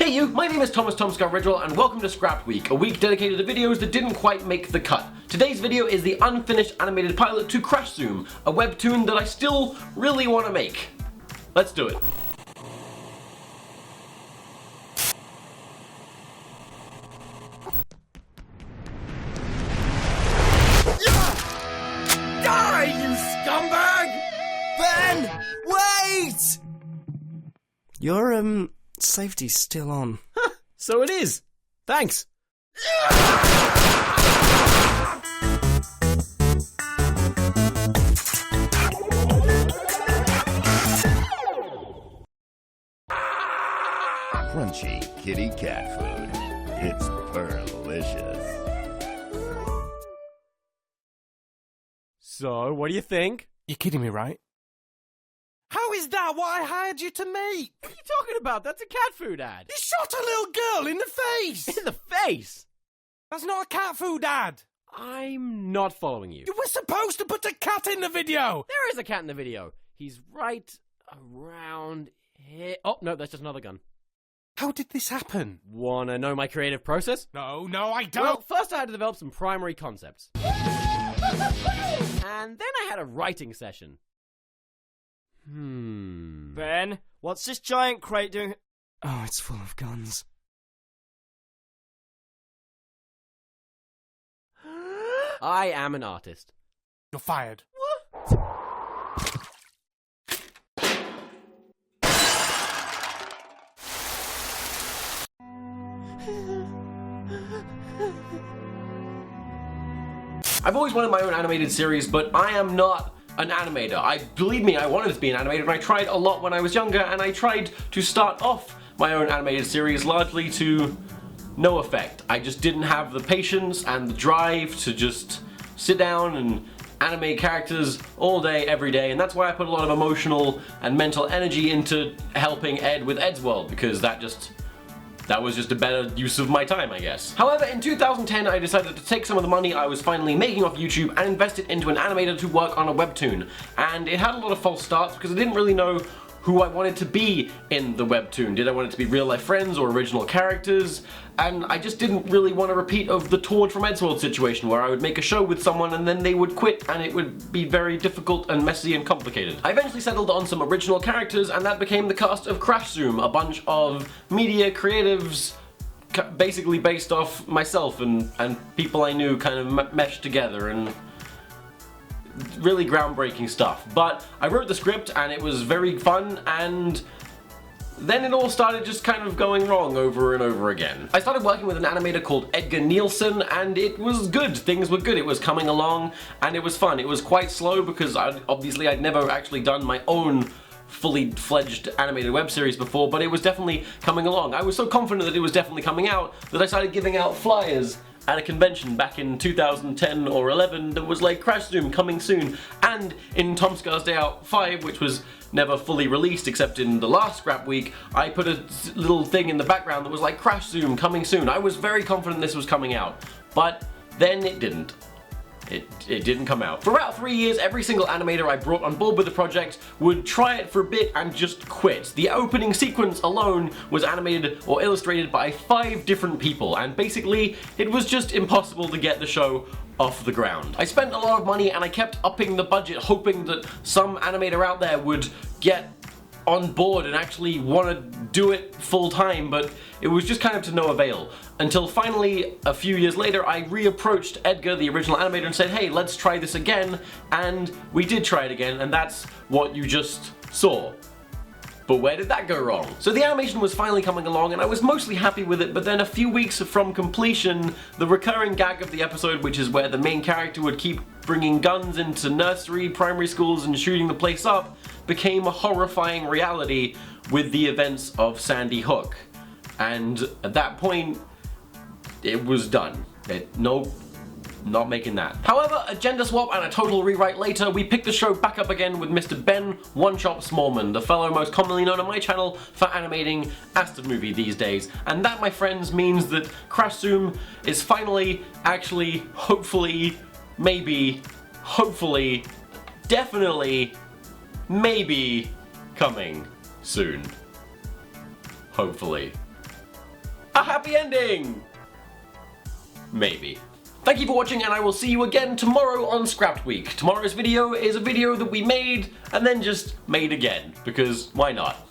Hey you, my name is TomSka Original and welcome to Scrap Week, a week dedicated to videos that didn't quite make the cut. Today's video is the unfinished animated pilot to Crash Zoom, a webtoon that I still really want to make. Let's do it. Die, you scumbag! Ben! Wait! Your, safety's still on. So it is. Thanks. Crunchy kitty cat food. It's delicious. So, what do you think? You're kidding me, right? How is that what I hired you to make? What are you talking about? That's a cat food ad. You shot a little girl in the face! In the face? That's not a cat food ad! I'm not following you. You were supposed to put a cat in the video! There is a cat in the video. He's right around here. Oh, no, that's just another gun. How did this happen? Wanna know my creative process? No, I don't! Well, first I had to develop some primary concepts. And then I had a writing session. Ben, what's this giant crate doing? Oh, it's full of guns. I am an artist. You're fired. I've always wanted my own animated series, but I am not an animator. Believe me, I wanted to be an animator and I tried a lot when I was younger, and I tried to start off my own animated series largely to no effect. I just didn't have the patience and the drive to just sit down and animate characters all day, every day, and that's why I put a lot of emotional and mental energy into helping Ed with Ed's World, because that was just a better use of my time, I guess. However, in 2010, I decided to take some of the money I was finally making off YouTube and invest it into an animator to work on a webtoon. And it had a lot of false starts because I didn't really know who I wanted to be in the webtoon. Did I want it to be real life friends or original characters? And I just didn't really want a repeat of the Torn from Ed's World situation where I would make a show with someone and then they would quit and it would be very difficult and messy and complicated. I eventually settled on some original characters and that became the cast of Crash Zoom, a bunch of media creatives basically based off myself and people I knew kind of meshed together, and really groundbreaking stuff. But I wrote the script and it was very fun, and then it all started just kind of going wrong over and over again. I started working with an animator called Edgar Nielsen and it was good. Things were good. It was coming along and it was fun. It was quite slow because obviously I'd never actually done my own fully fledged animated web series before, but it was definitely coming along. I was so confident that it was definitely coming out that I started giving out flyers at a convention back in 2010 or 11 that was like Crash Zoom coming soon, and in TomSka's Day Out 5, which was never fully released except in the last Scrap Week, I put a little thing in the background that was like Crash Zoom coming soon. I was very confident this was coming out, but then it didn't. It didn't come out. For about 3 years, every single animator I brought on board with the project would try it for a bit and just quit. The opening sequence alone was animated or illustrated by 5 different people, and basically it was just impossible to get the show off the ground. I spent a lot of money and I kept upping the budget, hoping that some animator out there would get on board and actually want to do it full time, but it was just kind of to no avail. Until finally, a few years later, I reapproached Edgar, the original animator, and said, hey, let's try this again, and we did try it again, and that's what you just saw. But where did that go wrong? So the animation was finally coming along and I was mostly happy with it, but then a few weeks from completion, the recurring gag of the episode, which is where the main character would keep bringing guns into nursery, primary schools and shooting the place up, became a horrifying reality with the events of Sandy Hook. And at that point, it was done. Not making that. However, a gender swap and a total rewrite later, we picked the show back up again with Mr. Ben One Chop Smallman, the fellow most commonly known on my channel for animating Astor Movie these days. And that, my friends, means that Crash Zoom is finally, actually, hopefully, maybe, hopefully, definitely, maybe coming soon. Hopefully. happy ending! Maybe. Thank you for watching, and I will see you again tomorrow on Scrapped Week. Tomorrow's video is a video that we made and then just made again, because why not?